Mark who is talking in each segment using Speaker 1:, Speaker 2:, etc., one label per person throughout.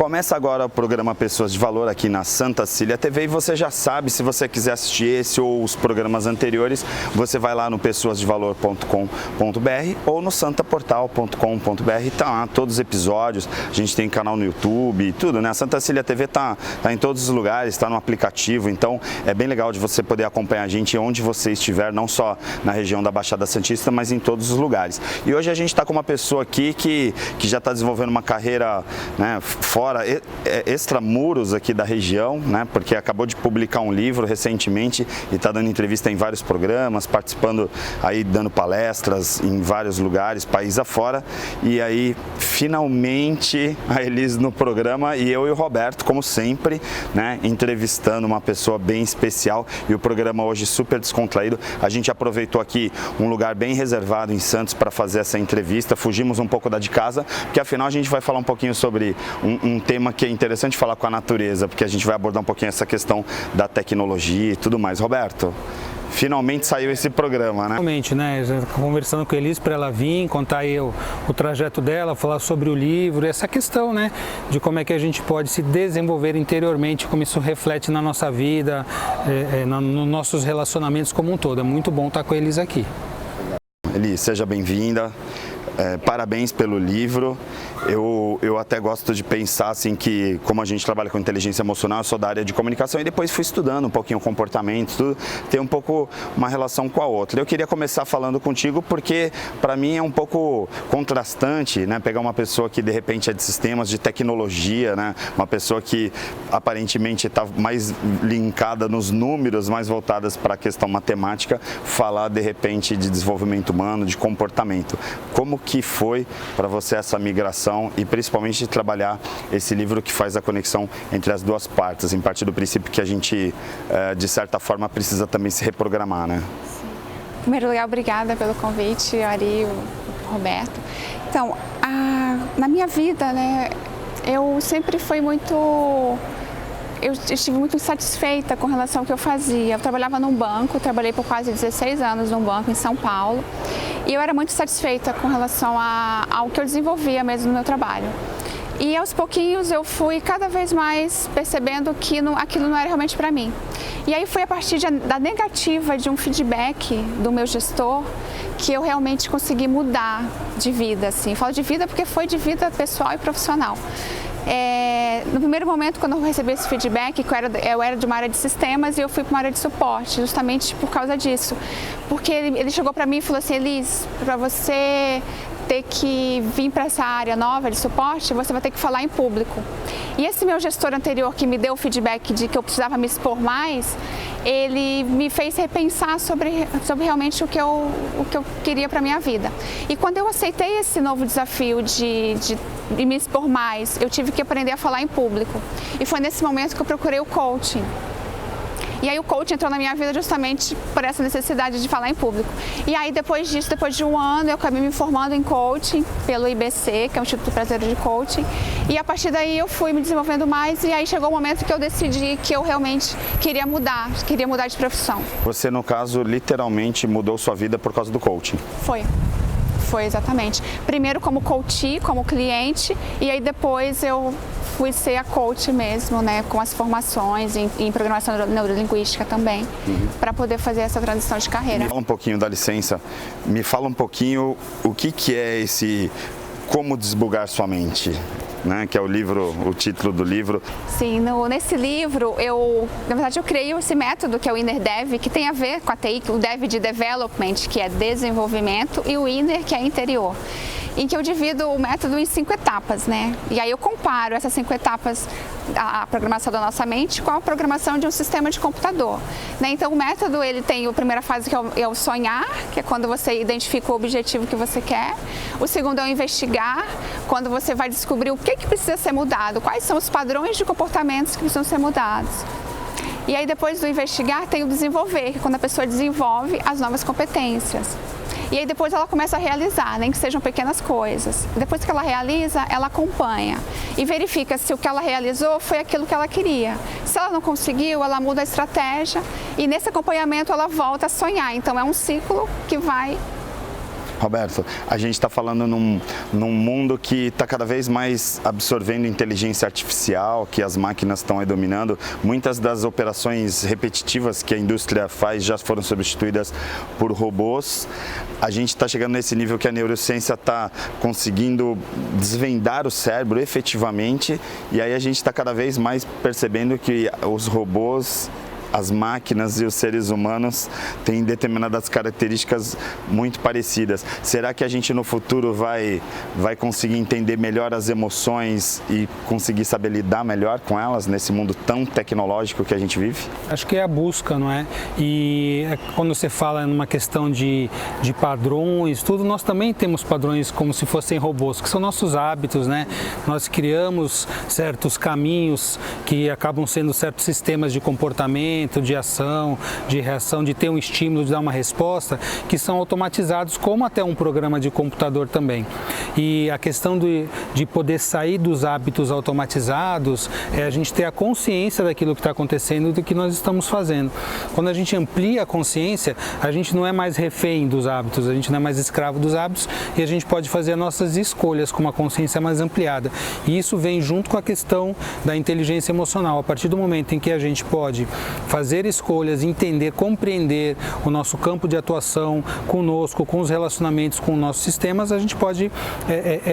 Speaker 1: Começa agora o programa Pessoas de Valor aqui na Santa Cília TV e você já sabe, se você quiser assistir esse ou os programas anteriores, você vai lá no pessoasdevalor.com.br ou no santaportal.com.br, tá lá todos os episódios, a gente tem canal no YouTube, tudo, né? A Santa Cília TV tá em todos os lugares, está no aplicativo, então é bem legal de você poder acompanhar a gente onde você estiver, não só na região da Baixada Santista, mas em todos os lugares. E hoje a gente está com uma pessoa aqui que já está desenvolvendo uma carreira, né, fora, extramuros aqui da região, né, porque acabou de publicar um livro recentemente e está dando entrevista em vários programas, participando aí, dando palestras em vários lugares, país afora. E aí, finalmente, a Elis no programa e eu e o Roberto, como sempre, né, entrevistando uma pessoa bem especial e o programa hoje super descontraído. A gente aproveitou aqui um lugar bem reservado em Santos para fazer essa entrevista, fugimos um pouco da de casa, porque afinal a gente vai falar um pouquinho sobre um tema que é interessante falar com a natureza, porque a gente vai abordar um pouquinho essa questão da tecnologia e tudo mais. Roberto, finalmente saiu esse programa, né?
Speaker 2: Realmente, né? Conversando com a Elis para ela vir, contar aí o trajeto dela, falar sobre o livro, essa questão, né? De como é que a gente pode se desenvolver interiormente, como isso reflete na nossa vida, nos nossos relacionamentos como um todo. É muito bom estar com a Elis aqui.
Speaker 1: Elis, seja bem-vinda. Parabéns pelo livro. Eu até gosto de pensar assim que, como a gente trabalha com inteligência emocional, eu sou da área de comunicação e depois fui estudando um pouquinho o comportamento, tudo, tem um pouco uma relação com a outra. Eu queria começar falando contigo porque para mim é um pouco contrastante, né, pegar uma pessoa que de repente é de sistemas de tecnologia, né, uma pessoa que aparentemente está mais linkada nos números, mais voltadas para a questão matemática, falar de repente de desenvolvimento humano, de comportamento. Como que foi para você essa migração e principalmente de trabalhar esse livro que faz a conexão entre as duas partes, em partir do princípio que a gente, de certa forma, precisa também se reprogramar, né?
Speaker 3: Sim. Em primeiro lugar, obrigada pelo convite, Ari, o Roberto. Então, na minha vida, né, eu sempre fui eu estive muito insatisfeita com relação ao que eu fazia. Eu trabalhava num banco, trabalhei por quase 16 anos num banco em São Paulo e eu era muito satisfeita com relação ao que eu desenvolvia mesmo no meu trabalho. E aos pouquinhos eu fui cada vez mais percebendo que aquilo não era realmente para mim. E aí foi a partir da negativa de um feedback do meu gestor que eu realmente consegui mudar de vida, assim. Eu falo de vida porque foi de vida pessoal e profissional. No primeiro momento, quando eu recebi esse feedback, eu era de uma área de sistemas e eu fui para uma área de suporte, justamente por causa disso. Porque ele chegou para mim e falou assim: Elis, para você ter que vir para essa área nova de suporte, você vai ter que falar em público. E esse meu gestor anterior que me deu o feedback de que eu precisava me expor mais, ele me fez repensar sobre realmente o que eu queria para a minha vida. E quando eu aceitei esse novo desafio de me expor mais, eu tive que aprender a falar em público. E foi nesse momento que eu procurei o coaching. E aí o coaching entrou na minha vida justamente por essa necessidade de falar em público. E aí depois disso, depois de um ano, eu acabei me formando em coaching pelo IBC, que é o Instituto Brasileiro de Coaching. E a partir daí eu fui me desenvolvendo mais e aí chegou o momento que eu decidi que eu realmente queria mudar de profissão.
Speaker 1: Você, no caso, literalmente mudou sua vida por causa do coaching?
Speaker 3: Foi exatamente. Primeiro como coach, como cliente, e aí depois eu fui ser a coach mesmo, né, com as formações em programação neurolinguística também, para poder fazer essa transição de carreira.
Speaker 1: Me fala um pouquinho, dá licença, me fala um pouquinho o que é esse Como Desbugar Sua Mente, né, que é o título do livro.
Speaker 3: Sim, nesse livro, na verdade eu criei esse método que é o Inner Dev, que tem a ver com a TI, o Dev de Development, que é desenvolvimento, e o Inner, que é interior. Em que eu divido o método em 5 etapas, né? E aí eu comparo essas 5 etapas, a programação da nossa mente, com a programação de um sistema de computador, né? Então o método, ele tem a primeira fase que é o sonhar, que é quando você identifica o objetivo que você quer. O segundo é o investigar, quando você vai descobrir o que precisa ser mudado, quais são os padrões de comportamentos que precisam ser mudados. E aí depois do investigar tem o desenvolver, que é quando a pessoa desenvolve as novas competências. E aí depois ela começa a realizar, nem que sejam pequenas coisas. Depois que ela realiza, ela acompanha e verifica se o que ela realizou foi aquilo que ela queria. Se ela não conseguiu, ela muda a estratégia e nesse acompanhamento ela volta a sonhar. Então é um ciclo que vai
Speaker 1: Roberto, a gente está falando num mundo que está cada vez mais absorvendo inteligência artificial, que as máquinas estão aí dominando. Muitas das operações repetitivas que a indústria faz já foram substituídas por robôs. A gente está chegando nesse nível que a neurociência está conseguindo desvendar o cérebro efetivamente, e aí a gente está cada vez mais percebendo que os robôs, as máquinas e os seres humanos têm determinadas características muito parecidas. Será que a gente no futuro vai conseguir entender melhor as emoções e conseguir saber lidar melhor com elas nesse mundo tão tecnológico que a gente vive?
Speaker 2: Acho que é a busca, não é? E quando você fala numa questão de padrões, tudo, nós também temos padrões como se fossem robôs, que são nossos hábitos, né? Nós criamos certos caminhos que acabam sendo certos sistemas de comportamento, de ação, de reação, de ter um estímulo, de dar uma resposta, que são automatizados, como até um programa de computador também. E a questão de poder sair dos hábitos automatizados é a gente ter a consciência daquilo que está acontecendo e do que nós estamos fazendo. Quando a gente amplia a consciência, a gente não é mais refém dos hábitos, a gente não é mais escravo dos hábitos, e a gente pode fazer nossas escolhas com uma consciência mais ampliada. E isso vem junto com a questão da inteligência emocional. A partir do momento em que a gente pode fazer escolhas, entender, compreender o nosso campo de atuação conosco, com os relacionamentos com os nossos sistemas, a gente pode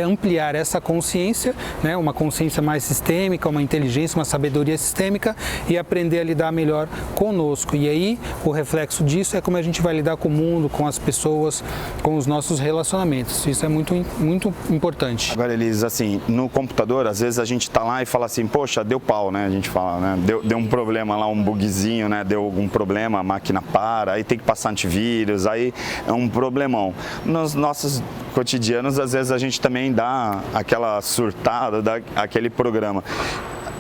Speaker 2: ampliar essa consciência, né, uma consciência mais sistêmica, uma inteligência, uma sabedoria sistêmica, e aprender a lidar melhor conosco. E aí o reflexo disso é como a gente vai lidar com o mundo, com as pessoas, com os nossos relacionamentos. Isso é muito, muito importante.
Speaker 1: Agora, Elis, assim, no computador, às vezes a gente está lá e fala assim, poxa, deu pau, né? A gente fala, né? Deu um problema lá, um bugzinho, né? Deu algum problema, a máquina para, aí tem que passar antivírus, aí é um problemão. Nos nossos cotidianos, às vezes a gente também dá aquela surtada, dá aquele programa.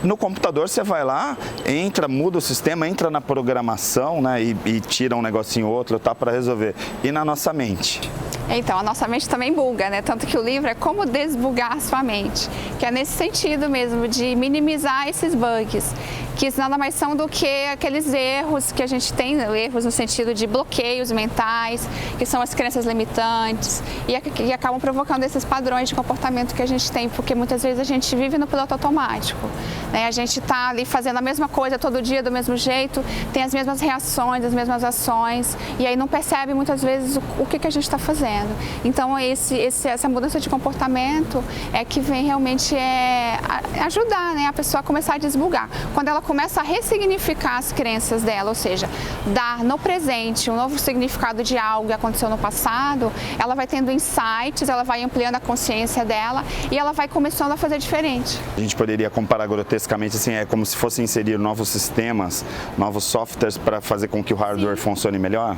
Speaker 1: No computador você vai lá, entra, muda o sistema, entra na programação, né, e tira um negocinho ou outro, tá, para resolver. E na nossa mente?
Speaker 3: Então, a nossa mente também buga, né? Tanto que o livro é Como Desbugar a Sua Mente, que é nesse sentido mesmo, de minimizar esses bugs, que nada mais são do que aqueles erros que a gente tem, erros no sentido de bloqueios mentais, que são as crenças limitantes, e acabam provocando esses padrões de comportamento que a gente tem, porque muitas vezes a gente vive no piloto automático, né? A gente está ali fazendo a mesma coisa todo dia, do mesmo jeito, tem as mesmas reações, as mesmas ações, e aí não percebe muitas vezes o que a gente está fazendo. Então, essa mudança de comportamento é que vem realmente ajudar, né, a pessoa a começar a desbugar. Quando ela começa a ressignificar as crenças dela, ou seja, dar no presente um novo significado de algo que aconteceu no passado, ela vai tendo insights, ela vai ampliando a consciência dela e ela vai começando a fazer diferente.
Speaker 1: A gente poderia comparar grotescamente assim, é como se fosse inserir novos sistemas, novos softwares para fazer com que o hardware funcione melhor?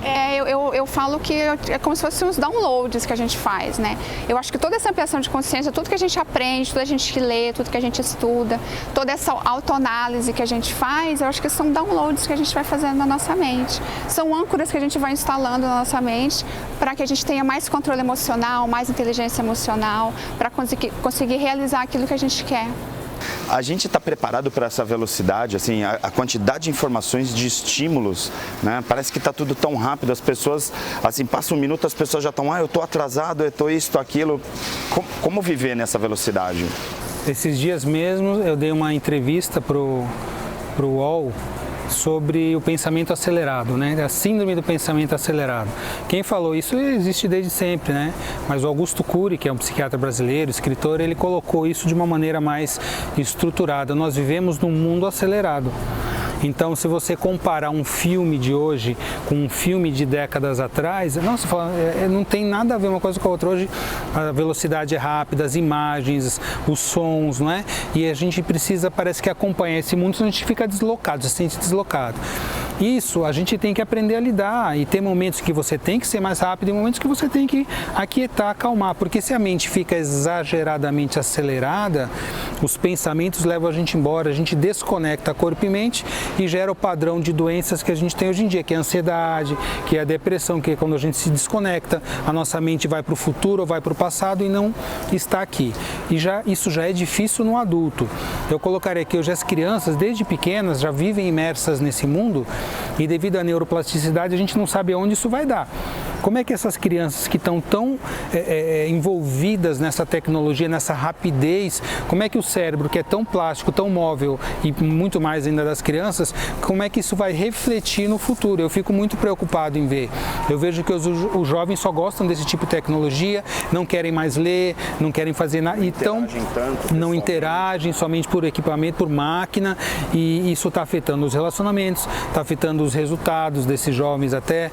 Speaker 3: Eu falo que é como se fossem uns downloads que a gente faz, né? Eu acho que toda essa ampliação de consciência, tudo que a gente aprende, tudo que a gente lê, tudo que a gente estuda, toda essa autoanálise que a gente faz, eu acho que são downloads que a gente vai fazendo na nossa mente. São âncoras que a gente vai instalando na nossa mente para que a gente tenha mais controle emocional, mais inteligência emocional, para conseguir realizar aquilo que a gente quer.
Speaker 1: A gente está preparado para essa velocidade, assim, a quantidade de informações, de estímulos, né? Parece que está tudo tão rápido, as pessoas, assim, passa um minuto, as pessoas já estão, eu estou atrasado, eu estou isso, estou aquilo. Como viver nessa velocidade?
Speaker 2: Esses dias mesmo eu dei uma entrevista pro UOL sobre o pensamento acelerado, né? A síndrome do pensamento acelerado. Quem falou isso existe desde sempre, né? Mas o Augusto Cury, que é um psiquiatra brasileiro, escritor, ele colocou isso de uma maneira mais estruturada. Nós vivemos num mundo acelerado. Então, se você comparar um filme de hoje com um filme de décadas atrás, nossa, não tem nada a ver uma coisa com a outra. Hoje a velocidade é rápida, as imagens, os sons, não é? E a gente precisa, parece que acompanhar esse mundo, senão a gente fica deslocado, se sente deslocado. Isso a gente tem que aprender a lidar, e ter momentos que você tem que ser mais rápido e momentos que você tem que aquietar, acalmar, porque se a mente fica exageradamente acelerada, os pensamentos levam a gente embora, a gente desconecta corpo e mente e gera o padrão de doenças que a gente tem hoje em dia, que é a ansiedade, que é a depressão, que é quando a gente se desconecta, a nossa mente vai para o futuro ou vai para o passado e não está aqui. E isso já é difícil no adulto. Eu colocaria que hoje as crianças, desde pequenas, já vivem imersas nesse mundo, e devido à neuroplasticidade a gente não sabe aonde isso vai dar. Como é que essas crianças que estão tão envolvidas nessa tecnologia, nessa rapidez, como é que o cérebro, que é tão plástico, tão móvel e muito mais ainda das crianças, como é que isso vai refletir no futuro? Eu fico muito preocupado em ver. Eu vejo que os jovens só gostam desse tipo de tecnologia, não querem mais ler, não querem fazer nada, então não interagem somente por equipamento, por máquina, e isso está afetando os relacionamentos, está afetando os resultados desses jovens até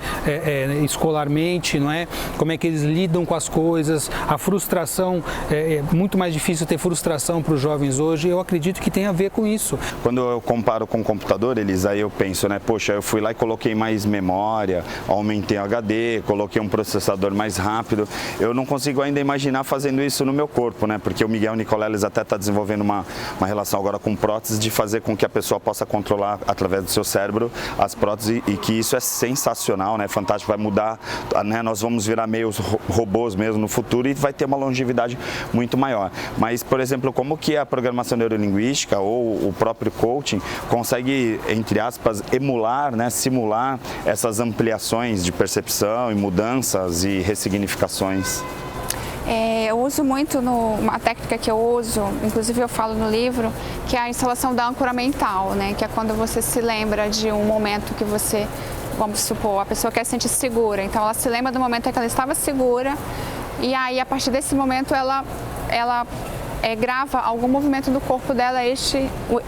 Speaker 2: escolarmente, não é? Como é que eles lidam com as coisas, a frustração, é muito mais difícil ter frustração para os jovens hoje, eu acredito que tem a ver com isso.
Speaker 1: Quando eu comparo com o computador, aí eu penso, né, poxa, eu fui lá e coloquei mais memória, aumentei o HD, coloquei um processador mais rápido, eu não consigo ainda imaginar fazendo isso no meu corpo, né, porque o Miguel Nicoleles até está desenvolvendo uma relação agora com próteses de fazer com que a pessoa possa controlar através do seu cérebro as próteses e que isso é sensacional, né, fantástico, vai mudar, né, nós vamos virar meio robôs mesmo no futuro e vai ter uma longevidade muito maior. Mas, por exemplo, como que a programação neurolinguística ou o próprio coaching consegue, entre aspas, emular, né, simular essas ampliações de percepção e mudanças e ressignificações?
Speaker 3: Eu uso muito uma técnica que eu uso, inclusive eu falo no livro, que é a instalação da âncora mental, né? Que é quando você se lembra de um momento que você, vamos supor, a pessoa quer se sentir segura, então ela se lembra do momento em que ela estava segura e aí a partir desse momento ela grava algum movimento do corpo dela,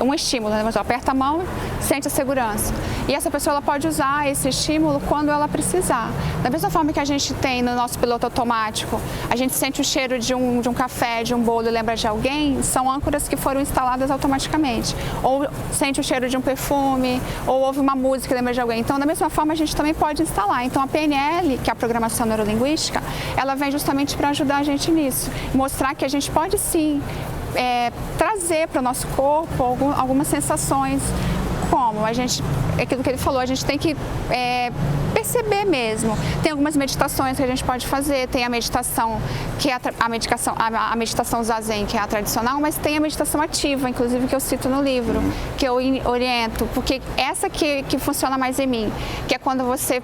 Speaker 3: um estímulo, né? Ela aperta a mão, sente a segurança. E essa pessoa ela pode usar esse estímulo quando ela precisar. Da mesma forma que a gente tem no nosso piloto automático, a gente sente o cheiro de um café, de um bolo e lembra de alguém, são âncoras que foram instaladas automaticamente. Ou sente o cheiro de um perfume, ou ouve uma música e lembra de alguém. Então, da mesma forma, a gente também pode instalar. Então, a PNL, que é a Programação Neurolinguística, ela vem justamente para ajudar a gente nisso. Mostrar que a gente pode sim trazer para o nosso corpo algumas sensações, como aquilo que ele falou, a gente tem que perceber mesmo. Tem algumas meditações que a gente pode fazer, tem a meditação que é a meditação zazen, que é a tradicional, mas tem a meditação ativa, inclusive que eu cito no livro, que eu oriento, porque essa que funciona mais em mim, que é quando você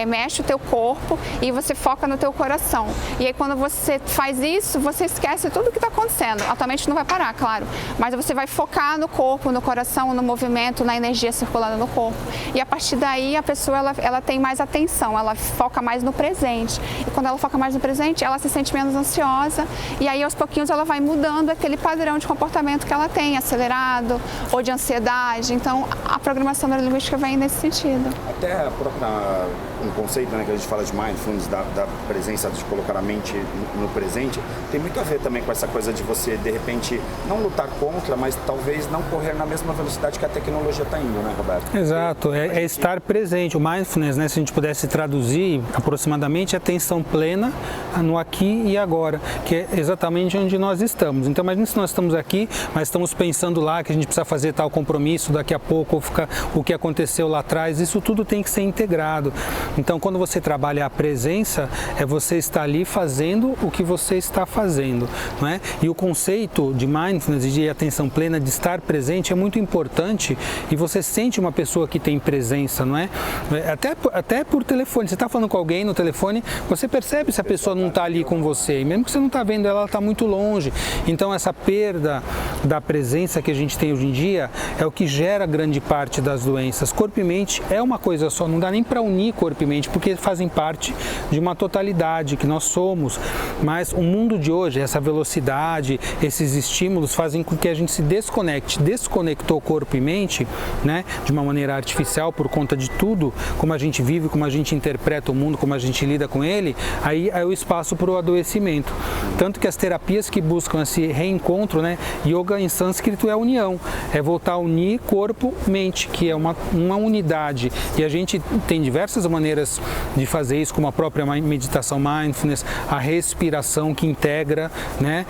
Speaker 3: mexe o teu corpo e você foca no teu coração. E aí quando você faz isso, você esquece tudo o que está acontecendo. Atualmente não vai parar, claro, mas você vai focar no corpo, no coração, no movimento, na energia circulando no corpo. E a partir daí a pessoa ela tem mais atenção, ela foca mais no presente. E quando ela foca mais no presente, ela se sente menos ansiosa e aí aos pouquinhos ela vai mudando aquele padrão de comportamento que ela tem, acelerado ou de ansiedade. Então a programação neurolinguística vem nesse sentido.
Speaker 1: Até um conceito, né, que a gente fala de mindfulness, da presença, de colocar a mente no presente, tem muito a ver também com essa coisa de você, de repente, não lutar contra, mas talvez não correr na mesma velocidade que a tecnologia está indo, né, Roberto?
Speaker 2: Exato, é estar presente. O mindfulness, né, se a gente pudesse traduzir aproximadamente, é atenção plena no aqui e agora, que é exatamente onde nós estamos. Então, imagina se nós estamos aqui, mas estamos pensando lá que a gente precisa fazer tal compromisso daqui a pouco, ou ficar o que aconteceu lá atrás, isso tudo tem que ser integrado. Então, quando você trabalha a presença, é você estar ali fazendo o que você está fazendo, não é? E o conceito de mindfulness e de atenção plena, de estar presente, é muito importante e você sente uma pessoa que tem presença, não é? Até por telefone, você está falando com alguém no telefone, você percebe se a pessoa não está ali com você, e mesmo que você não está vendo ela está muito longe. Então, essa perda da presença que a gente tem hoje em dia é o que gera grande parte das doenças. Corpo e mente é uma coisa só, não dá nem para unir corpo e mente, porque fazem parte de uma totalidade que nós somos, mas o mundo de hoje, essa velocidade, esses estímulos fazem com que a gente se desconectou corpo e mente, né, de uma maneira artificial por conta de tudo, como a gente vive, como a gente interpreta o mundo, como a gente lida com ele, aí é o espaço para o adoecimento. Tanto que as terapias que buscam esse reencontro, né, yoga em sânscrito é a união, é voltar a unir corpo-mente, que é uma unidade, e a gente tem diversas maneiras de fazer isso, como a própria meditação mindfulness, a respiração que integra, né?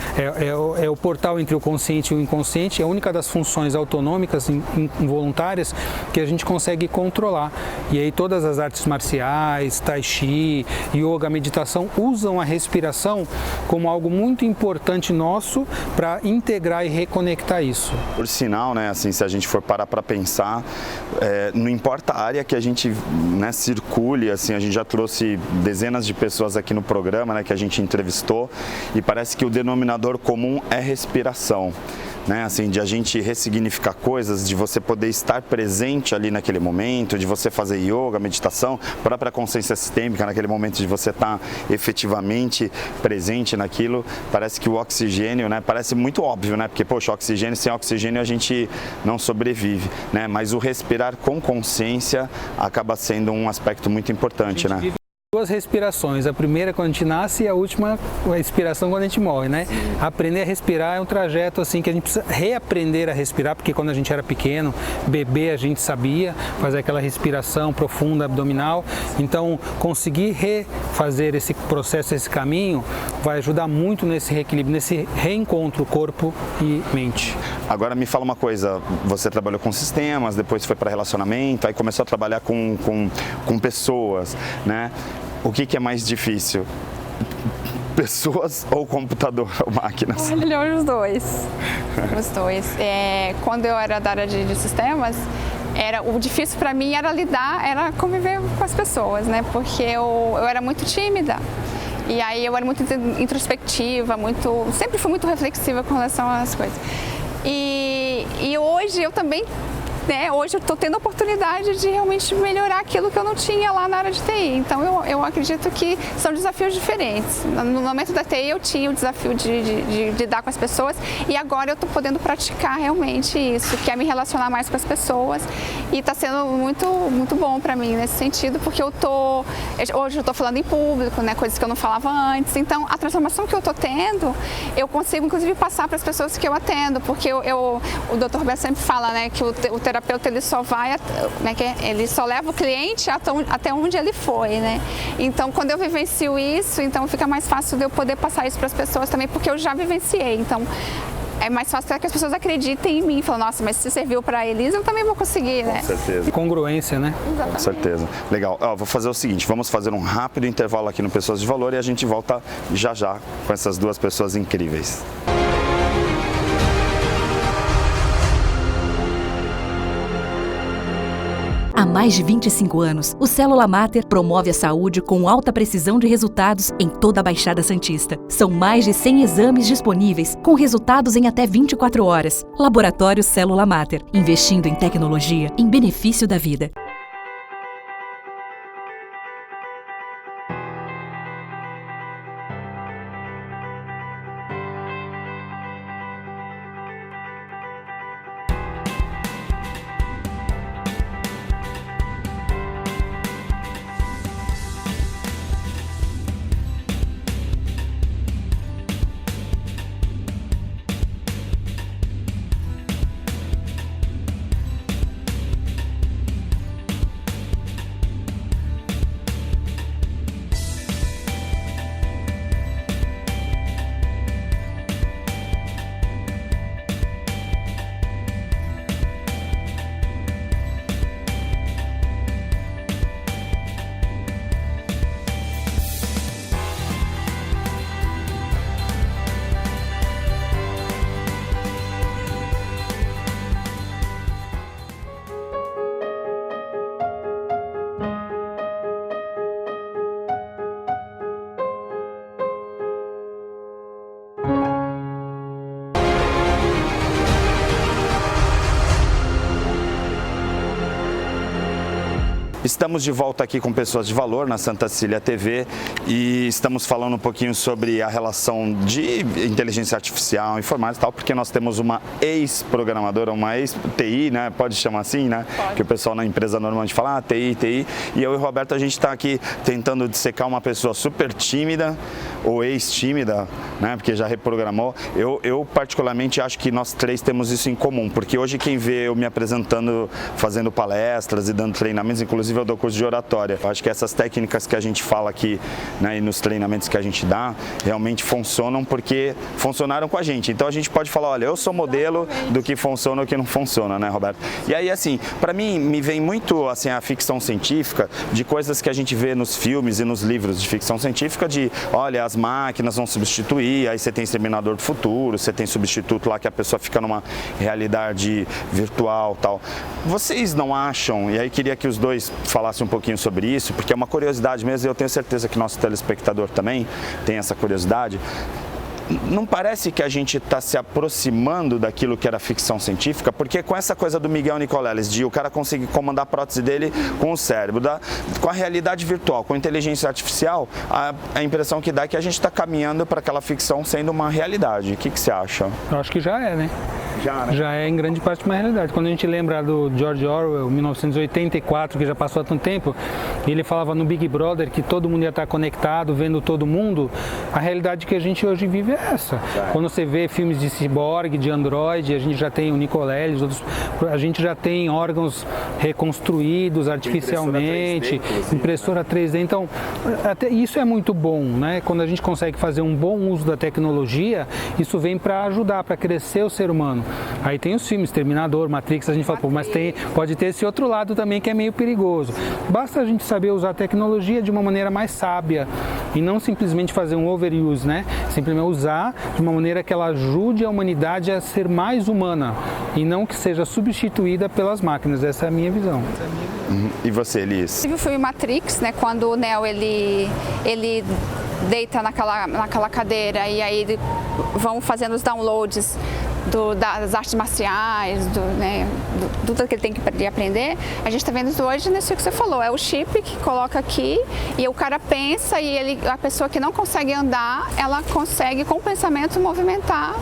Speaker 2: É o portal entre o consciente e o inconsciente, é a única das funções autonômicas involuntárias que a gente consegue controlar. E aí todas as artes marciais, tai chi, yoga, meditação usam a respiração como algo muito importante nosso para integrar e reconectar isso.
Speaker 1: Por sinal, né, assim, se a gente for parar para pensar, não importa a área que a gente, né, circule, assim, a gente já trouxe dezenas de pessoas aqui no programa, né, que a gente entrevistou, e parece que o denominador comum é respiração. Né, assim, de a gente ressignificar coisas, de você poder estar presente ali naquele momento, de você fazer yoga, meditação, própria consciência sistêmica, naquele momento de você estar efetivamente presente naquilo. Parece que o oxigênio, né, parece muito óbvio, né, porque, poxa, oxigênio, sem oxigênio a gente não sobrevive, né, mas o respirar com consciência acaba sendo um aspecto muito importante, né?
Speaker 2: Duas respirações, a primeira quando a gente nasce e a última a respiração quando a gente morre, né? Sim. Aprender a respirar é um trajeto assim que a gente precisa reaprender a respirar, porque quando a gente era pequeno, bebê, a gente sabia fazer aquela respiração profunda abdominal. Então, conseguir refazer esse processo, esse caminho, vai ajudar muito nesse reequilíbrio, nesse reencontro corpo e mente.
Speaker 1: Agora me fala uma coisa, você trabalhou com sistemas, depois foi para relacionamento, aí começou a trabalhar com pessoas, né? O que é mais difícil? Pessoas ou computador ou máquinas?
Speaker 3: Olha, os dois. Os dois. Quando eu era da área de sistemas, o difícil para mim era conviver com as pessoas, né? Porque eu era muito tímida. E aí eu era muito introspectiva, sempre fui muito reflexiva com relação às coisas. E hoje eu também, né, hoje eu estou tendo a oportunidade de realmente melhorar aquilo que eu não tinha lá na área de TI. Então eu acredito que são desafios diferentes. No momento da TI eu tinha o desafio de lidar com as pessoas e agora eu estou podendo praticar realmente isso, que é me relacionar mais com as pessoas, e está sendo muito, muito bom para mim nesse sentido, porque hoje eu estou falando em público, né, coisas que eu não falava antes. Então a transformação que eu estou tendo, eu consigo inclusive passar para as pessoas que eu atendo, porque o Dr. Roberto sempre fala, né, que o terapeuta ele só vai, né, ele só leva o cliente até onde ele foi, né? Então, quando eu vivencio isso, então fica mais fácil de eu poder passar isso para as pessoas também, porque eu já vivenciei. Então, é mais fácil que as pessoas acreditem em mim, falam, nossa, mas se serviu para a Elisa, eu também vou conseguir, né?
Speaker 1: Com certeza.
Speaker 2: Congruência, né?
Speaker 3: Exatamente.
Speaker 1: Com certeza. Legal. Vou fazer o seguinte, vamos fazer um rápido intervalo aqui no Pessoas de Valor e a gente volta já com essas duas pessoas incríveis.
Speaker 4: Há mais de 25 anos, o Célula Mater promove a saúde com alta precisão de resultados em toda a Baixada Santista. São mais de 100 exames disponíveis, com resultados em até 24 horas. Laboratório Célula Mater, investindo em tecnologia em benefício da vida.
Speaker 1: Estamos de volta aqui com Pessoas de Valor na Santa Cecília TV e estamos falando um pouquinho sobre a relação de inteligência artificial, informática e tal, porque nós temos uma ex-programadora, uma ex-TI, né? Pode chamar assim, né?
Speaker 3: Pode.
Speaker 1: Que o pessoal na empresa normalmente fala, TI. E eu e o Roberto, a gente está aqui tentando dissecar uma pessoa super tímida ou ex-tímida, né? Porque já reprogramou. Eu particularmente acho que nós três temos isso em comum, porque hoje quem vê eu me apresentando, fazendo palestras e dando treinamentos, inclusive inclusive eu dou curso de oratória. Eu acho que essas técnicas que a gente fala aqui, né, e nos treinamentos que a gente dá, realmente funcionam porque funcionaram com a gente. Então a gente pode falar, olha, eu sou modelo do que funciona e o que não funciona, né, Roberto? E aí, assim, para mim, me vem muito, assim, a ficção científica de coisas que a gente vê nos filmes e nos livros de ficção científica de, olha, as máquinas vão substituir, aí você tem Exterminador do Futuro, você tem substituto lá que a pessoa fica numa realidade virtual, tal. Vocês não acham, e aí queria que os dois falassem um pouquinho sobre isso, porque é uma curiosidade mesmo, e eu tenho certeza que nosso telespectador também tem essa curiosidade. Não parece que a gente está se aproximando daquilo que era ficção científica? Porque com essa coisa do Miguel Nicoleles, de o cara conseguir comandar a prótese dele com o cérebro, com a realidade virtual, com a inteligência artificial, a impressão que dá é que a gente está caminhando para aquela ficção sendo uma realidade. O que você acha?
Speaker 2: Eu acho que já é, né? Já é em grande parte uma realidade. Quando a gente lembra do George Orwell, 1984, que já passou há tanto tempo, ele falava no Big Brother que todo mundo ia estar conectado, vendo todo mundo, a realidade que a gente hoje vive é essa. Quando você vê filmes de ciborgue, de androide, a gente já tem o Nicoleles, a gente já tem órgãos reconstruídos artificialmente, impressora 3D. Então, até isso é muito bom, né? Quando a gente consegue fazer um bom uso da tecnologia, isso vem para ajudar, para crescer o ser humano. Aí tem os filmes, Terminador, Matrix, a gente fala, pô, mas pode ter esse outro lado também que é meio perigoso. Basta a gente saber usar a tecnologia de uma maneira mais sábia e não simplesmente fazer um overuse, né? Simplesmente usar de uma maneira que ela ajude a humanidade a ser mais humana e não que seja substituída pelas máquinas. Essa é a minha visão.
Speaker 1: E você, Elis?
Speaker 3: Eu vi o filme Matrix, né? Quando o Neo ele deita naquela cadeira e aí vão fazendo os downloads das artes marciais, tudo que ele tem que aprender. A gente está vendo isso hoje nisso que você falou, é o chip que coloca aqui e o cara pensa e a pessoa que não consegue andar, ela consegue com o pensamento movimentar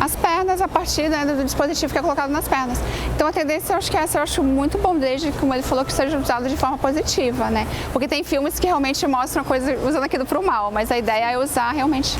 Speaker 3: as pernas a partir do dispositivo que é colocado nas pernas. Então a tendência, eu acho que essa eu acho muito bom, desde como ele falou, que seja usado de forma positiva, né? Porque tem filmes que realmente mostram coisas usando aquilo para o mal, mas a ideia é usar realmente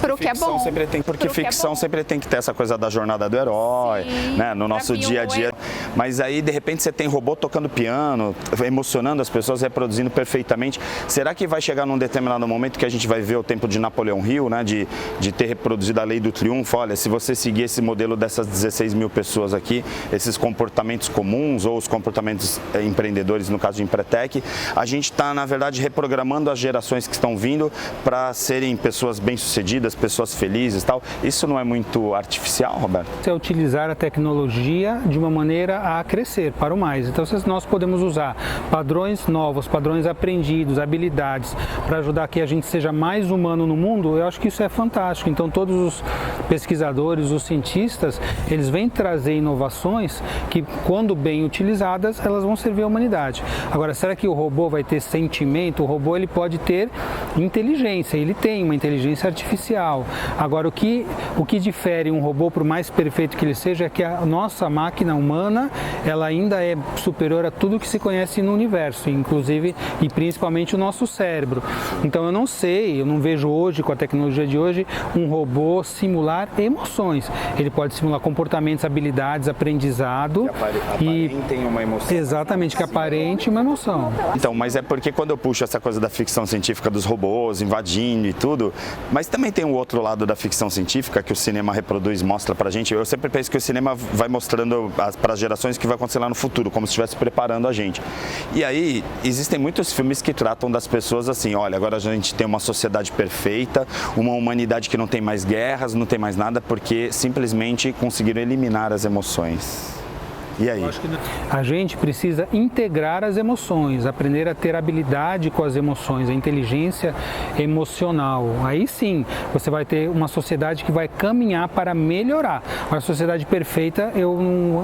Speaker 3: para o que é bom.
Speaker 1: Porque ficção sempre tem que ter essa coisa da jornada do herói, né? No nosso dia a dia. Mas aí, de repente, você tem robô tocando piano, emocionando as pessoas, reproduzindo perfeitamente. Será que vai chegar num determinado momento que a gente vai ver o tempo de Napoleão Hill, né? De ter reproduzido a lei do triunfo? Olha, se você seguir esse modelo dessas 16 mil pessoas aqui, esses comportamentos comuns ou os comportamentos empreendedores, no caso de Empretec, a gente está, na verdade, reprogramando as gerações que estão vindo para serem pessoas bem-sucedidas, pessoas felizes e tal. Isso não é muito artificial, Roberto?
Speaker 2: É utilizar a tecnologia de uma maneira a crescer para o mais. Então, se nós podemos usar padrões novos, padrões aprendidos, habilidades, para ajudar que a gente seja mais humano no mundo, eu acho que isso é fantástico. Então, todos os pesquisadores, os cientistas, eles vêm trazer inovações que, quando bem utilizadas, elas vão servir à humanidade. Agora, será que o robô vai ter sentimento? O robô ele pode ter inteligência, ele tem uma inteligência artificial. Agora, o que difere um robô, por mais perfeito que ele seja, é que a nossa máquina humana, ela ainda é superior a tudo que se conhece no universo, inclusive e principalmente o nosso cérebro. Então, eu não sei, eu não vejo hoje, com a tecnologia de hoje, um robô simular emoções. Ele pode simular comportamentos, habilidades, aprendizado
Speaker 1: e aparentem uma emoção.
Speaker 2: Exatamente, que aparente uma emoção.
Speaker 1: Então, mas é porque quando eu puxo essa coisa da ficção científica dos robôs invadindo e tudo, mas também tem o outro lado da ficção científica que o cinema reproduz, mostra pra gente. Eu sempre penso que o cinema vai mostrando para as gerações o que vai acontecer lá no futuro, como se estivesse preparando a gente. E aí, existem muitos filmes que tratam das pessoas assim, olha, agora a gente tem uma sociedade perfeita, uma humanidade que não tem mais guerras, não tem mais nada, porque simplesmente conseguiram eliminar as emoções. E aí?
Speaker 2: A gente precisa integrar as emoções, aprender a ter habilidade com as emoções, a inteligência emocional. Aí sim, você vai ter uma sociedade que vai caminhar para melhorar. A sociedade perfeita eu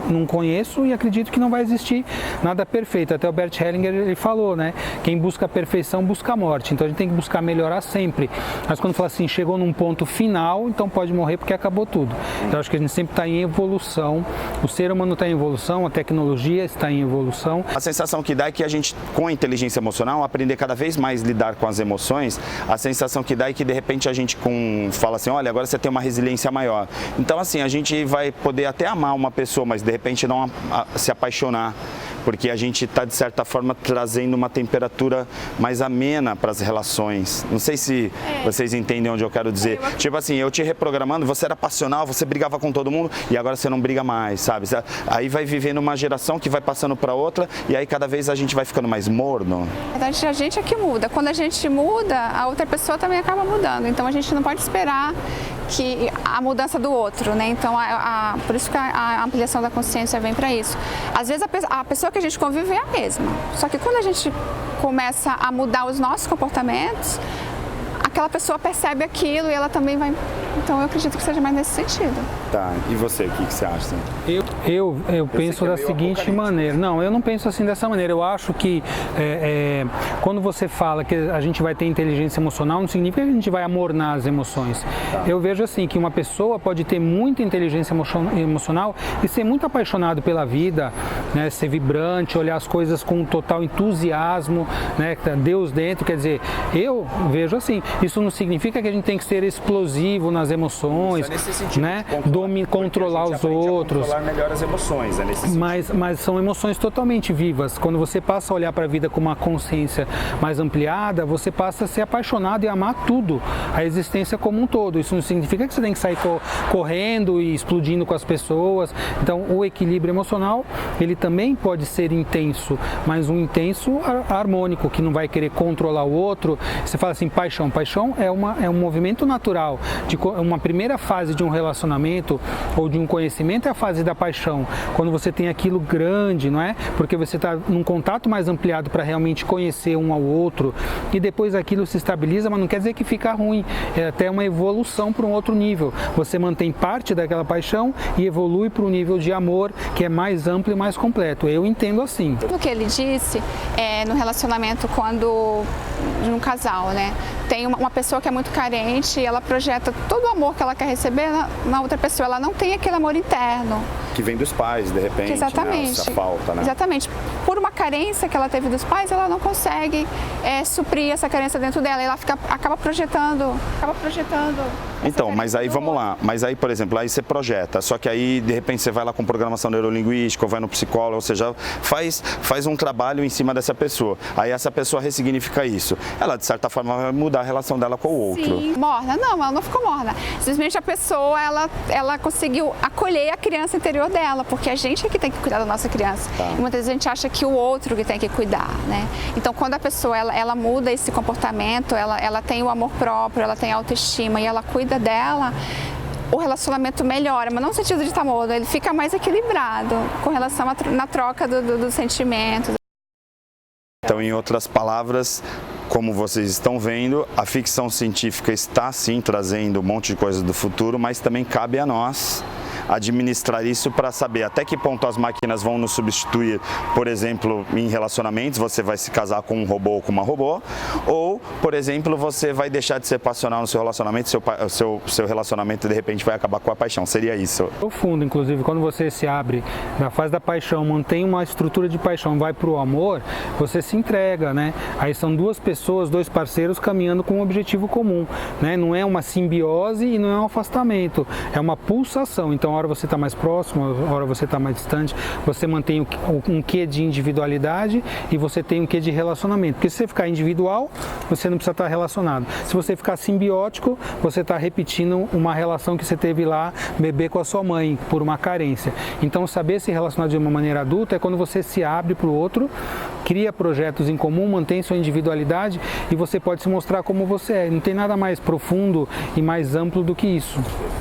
Speaker 2: não conheço e acredito que não vai existir nada perfeito. Até o Bert Hellinger ele falou, né? Quem busca a perfeição busca a morte. Então a gente tem que buscar melhorar sempre. Mas quando fala assim, chegou num ponto final, então pode morrer porque acabou tudo. Então acho que a gente sempre está em evolução. O ser humano está em evolução. A tecnologia está em evolução.
Speaker 1: A sensação que dá é que a gente, com a inteligência emocional, aprender cada vez mais a lidar com as emoções, a sensação que dá é que de repente a gente fala assim, olha, agora você tem uma resiliência maior. Então assim, a gente vai poder até amar uma pessoa, mas de repente não se apaixonar. porque a gente está, de certa forma, trazendo uma temperatura mais amena para as relações. Não sei se vocês entendem onde eu quero dizer. Tipo assim, eu te reprogramando, você era passional, você brigava com todo mundo e agora você não briga mais, sabe? Aí vai vivendo uma geração que vai passando para outra e aí cada vez a gente vai ficando mais morno.
Speaker 3: A gente é que muda. Quando a gente muda, a outra pessoa também acaba mudando. Então a gente não pode esperar que a mudança do outro, né? Então por isso que a ampliação da consciência vem para isso. Às vezes a pessoa que a gente convive é a mesma, só que quando a gente começa a mudar os nossos comportamentos, aquela pessoa percebe aquilo e ela também vai. Então eu acredito que seja mais nesse sentido.
Speaker 1: Tá, e você, o que você acha?
Speaker 2: Eu penso da seguinte maneira. Não, eu não penso assim dessa maneira. Eu acho que quando você fala que a gente vai ter inteligência emocional, não significa que a gente vai amornar as emoções. Tá. Eu vejo assim que uma pessoa pode ter muita inteligência emocional e ser muito apaixonado pela vida, né, ser vibrante, olhar as coisas com um total entusiasmo, né, Deus dentro. Quer dizer, eu vejo assim. Isso não significa que a gente tem que ser explosivo nas emoções, né? Controlar os outros.
Speaker 1: Controlar melhor as emoções,
Speaker 2: mas são emoções totalmente vivas. Quando você passa a olhar para a vida com uma consciência mais ampliada, você passa a ser apaixonado e amar tudo, a existência como um todo. Isso não significa que você tem que sair correndo e explodindo com as pessoas. Então, o equilíbrio emocional, ele também pode ser intenso, mas um intenso harmônico, que não vai querer controlar o outro. Você fala assim, paixão. Paixão é um movimento natural. Uma primeira fase de um relacionamento ou de um conhecimento é a fase da paixão. Quando você tem aquilo grande, não é? Porque você está num contato mais ampliado para realmente conhecer um ao outro e depois aquilo se estabiliza, mas não quer dizer que fica ruim. É até uma evolução para um outro nível. Você mantém parte daquela paixão e evolui para um nível de amor que é mais amplo e mais completo. Eu entendo assim.
Speaker 3: O que ele disse no relacionamento quando de um casal, né? Tem uma pessoa que é muito carente e ela projeta todo o amor que ela quer receber na outra pessoa. Ela não tem aquele amor interno.
Speaker 1: Que vem dos pais, de repente,
Speaker 3: exatamente.
Speaker 1: Né? Essa falta, né?
Speaker 3: Exatamente. Por uma carência que ela teve dos pais, ela não consegue suprir essa carência dentro dela. E ela acaba projetando.
Speaker 1: Então, mas aí vamos lá. Mas aí, por exemplo, aí você projeta. Só que aí, de repente, você vai lá com programação neurolinguística ou vai no psicólogo, ou seja, faz um trabalho em cima dessa pessoa. Aí essa pessoa ressignifica isso. Ela, de certa forma, vai mudar a relação dela com o outro.
Speaker 3: Sim, morna. Não, ela não ficou morna. Simplesmente a pessoa, ela conseguiu acolher a criança interior dela, porque a gente é que tem que cuidar da nossa criança. Tá. E muitas vezes a gente acha que o outro que tem que cuidar, né? Então, quando a pessoa, ela muda esse comportamento, ela tem o amor próprio, ela tem a autoestima e ela cuida dela, o relacionamento melhora, mas não no sentido de estar morno, ele fica mais equilibrado com relação na troca dos sentimentos.
Speaker 1: Então, em outras palavras, como vocês estão vendo, a ficção científica está sim trazendo um monte de coisas do futuro, mas também cabe a nós administrar isso para saber até que ponto as máquinas vão nos substituir, por exemplo, em relacionamentos, você vai se casar com um robô ou com uma robô, ou, por exemplo, você vai deixar de ser passional no seu relacionamento, seu relacionamento de repente vai acabar com a paixão, seria isso?
Speaker 2: Profundo, inclusive, quando você se abre na fase da paixão, mantém uma estrutura de paixão, vai para o amor, você se entrega, né? Aí são duas pessoas, dois parceiros caminhando com um objetivo comum, né? Não é uma simbiose e não é um afastamento, é uma pulsação. Então, uma hora você está mais próximo, uma hora você está mais distante, você mantém um quê de individualidade e você tem um quê de relacionamento. Porque se você ficar individual, você não precisa estar relacionado. Se você ficar simbiótico, você está repetindo uma relação que você teve lá, bebê com a sua mãe, por uma carência. Então, saber se relacionar de uma maneira adulta é quando você se abre para o outro, cria projetos em comum, mantém sua individualidade e você pode se mostrar como você é. Não tem nada mais profundo e mais amplo do que isso.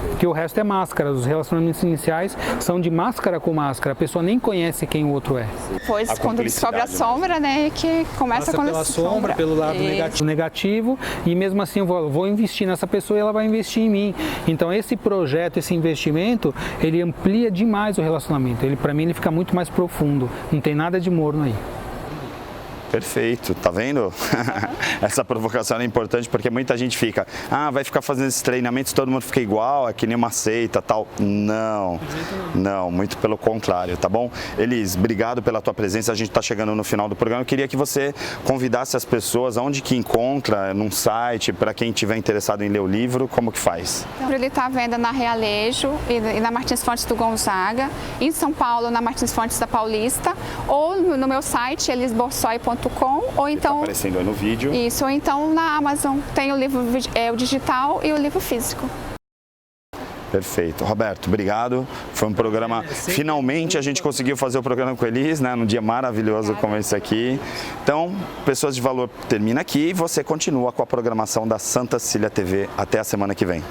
Speaker 2: Porque o resto é máscara. Os relacionamentos iniciais são de máscara com máscara. A pessoa nem conhece quem o outro é.
Speaker 3: Depois, quando descobre a sombra, né, que começa
Speaker 2: passa pela sombra, pelo lado negativo, e mesmo assim eu vou investir nessa pessoa e ela vai investir em mim. Então esse projeto, esse investimento, ele amplia demais o relacionamento. Para mim, ele fica muito mais profundo. Não tem nada de morno aí.
Speaker 1: Perfeito, tá vendo? Essa provocação é importante porque muita gente fica, vai ficar fazendo esses treinamentos, todo mundo fica igual, é que nem uma seita, tal. Não, muito pelo contrário, tá bom? Elis, obrigado pela tua presença, a gente tá chegando no final do programa. Eu queria que você convidasse as pessoas, aonde que encontra, num site, para quem tiver interessado em ler o livro, como que faz?
Speaker 3: Ele está à venda na Realejo e na Martins Fontes do Gonzaga, em São Paulo, na Martins Fontes da Paulista, ou no meu site, elisborsoi.com, ou então...
Speaker 1: Tá aparecendo aí no vídeo.
Speaker 3: Isso, ou então na Amazon. Tem o livro o digital e o livro físico.
Speaker 1: Perfeito. Roberto, obrigado. Foi um programa... Finalmente a gente conseguiu fazer o programa com a Elis, né? Num dia maravilhoso como esse aqui. Então, Pessoas de Valor termina aqui e você continua com a programação da Santa Cecília TV. Até a semana que vem.